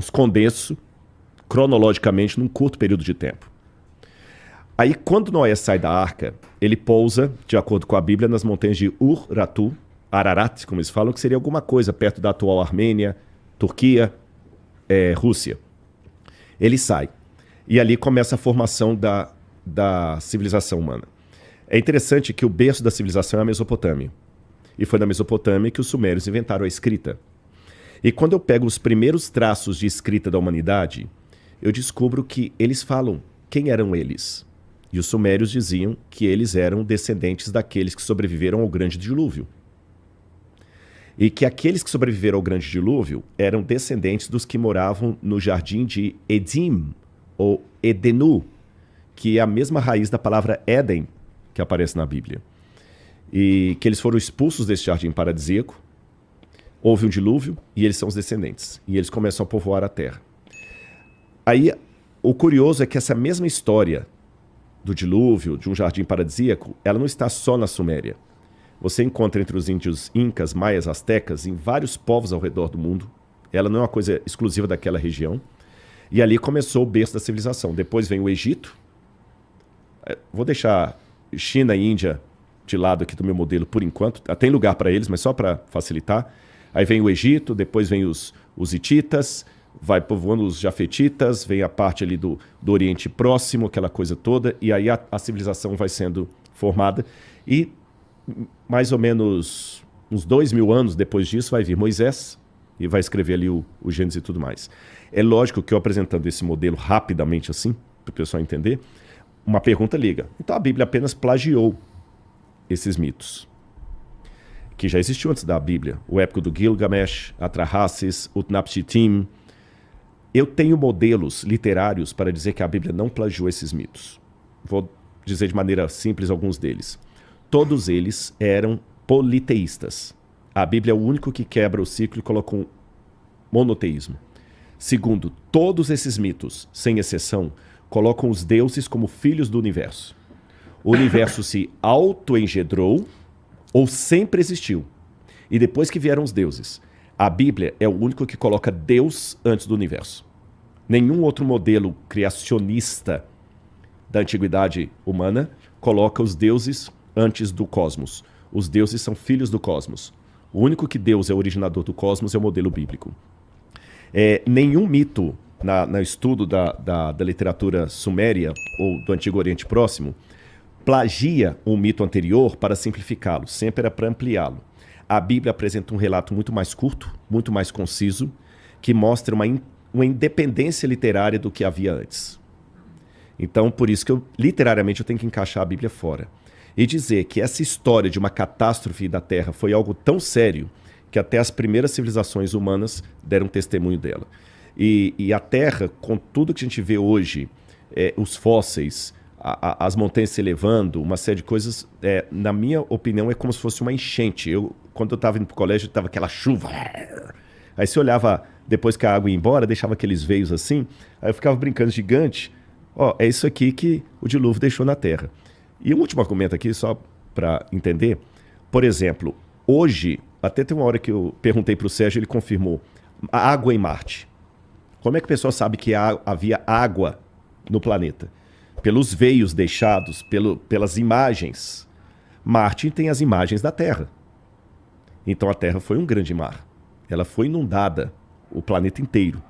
os condenso cronologicamente num curto período de tempo. Aí, quando Noé sai da arca, ele pousa, de acordo com a Bíblia, nas montanhas de Ur-Ratu, Ararat, como eles falam, que seria alguma coisa perto da atual Armênia, Turquia, Rússia. Ele sai. E ali começa a formação da civilização humana. É interessante que o berço da civilização é a Mesopotâmia. E foi na Mesopotâmia que os sumérios inventaram a escrita. E quando eu pego os primeiros traços de escrita da humanidade, eu descubro que eles falam quem eram eles. E os sumérios diziam que eles eram descendentes daqueles que sobreviveram ao grande dilúvio. E que aqueles que sobreviveram ao grande dilúvio eram descendentes dos que moravam no jardim de Edim, ou Edenu, que é a mesma raiz da palavra Éden, que aparece na Bíblia. E que eles foram expulsos desse jardim paradisíaco, houve um dilúvio e eles são os descendentes. E eles começam a povoar a terra. Aí, o curioso é que essa mesma história do dilúvio, de um jardim paradisíaco, ela não está só na Suméria. Você encontra entre os índios incas, maias, astecas, em vários povos ao redor do mundo. Ela não é uma coisa exclusiva daquela região. E ali começou o berço da civilização. Depois vem o Egito. Vou deixar China e Índia de lado aqui do meu modelo por enquanto. Tem lugar para eles, mas só para facilitar. Aí vem o Egito, depois vem os hititas, vai povoando os jafetitas, vem a parte ali do Oriente Próximo, aquela coisa toda, e aí a civilização vai sendo formada. E mais ou menos uns 2000 anos depois disso vai vir Moisés e vai escrever ali o Gênesis e tudo mais. É lógico que eu apresentando esse modelo rapidamente assim, para o pessoal entender, uma pergunta liga. Então a Bíblia apenas plagiou esses mitos, que já existiu antes da Bíblia. O épico do Gilgamesh, Atrahasis, Utnapishtim. Eu tenho modelos literários para dizer que a Bíblia não plagiou esses mitos. Vou dizer de maneira simples alguns deles. Todos eles eram politeístas. A Bíblia é o único que quebra o ciclo e coloca um monoteísmo. Segundo, todos esses mitos, sem exceção, colocam os deuses como filhos do universo. O universo se autoengendrou ou sempre existiu. E depois que vieram os deuses, a Bíblia é o único que coloca Deus antes do universo. Nenhum outro modelo criacionista da antiguidade humana coloca os deuses antes do cosmos. Os deuses são filhos do cosmos. O único que Deus é o originador do cosmos é o modelo bíblico. Nenhum mito no estudo da literatura suméria ou do Antigo Oriente Próximo plagia um mito anterior para simplificá-lo, sempre era para ampliá-lo. A Bíblia apresenta um relato muito mais curto, muito mais conciso, que mostra uma independência literária do que havia antes. Então, por isso que literariamente eu tenho que encaixar a Bíblia fora. E dizer que essa história de uma catástrofe da Terra foi algo tão sério que até as primeiras civilizações humanas deram testemunho dela. E a Terra, com tudo que a gente vê hoje, os fósseis, as montanhas se elevando, uma série de coisas, na minha opinião, é como se fosse uma enchente. Quando eu estava indo para o colégio, estava aquela chuva. Aí você olhava, depois que a água ia embora, deixava aqueles veios assim, aí eu ficava brincando gigante. É isso aqui que o dilúvio deixou na Terra. E um último argumento aqui, só para entender. Por exemplo, hoje, até tem uma hora que eu perguntei para o Sérgio, ele confirmou, a água em Marte. Como é que a pessoa sabe que havia água no planeta? Pelos veios deixados, pelas imagens. Marte tem as imagens da Terra. Então a Terra foi um grande mar. Ela foi inundada, o planeta inteiro.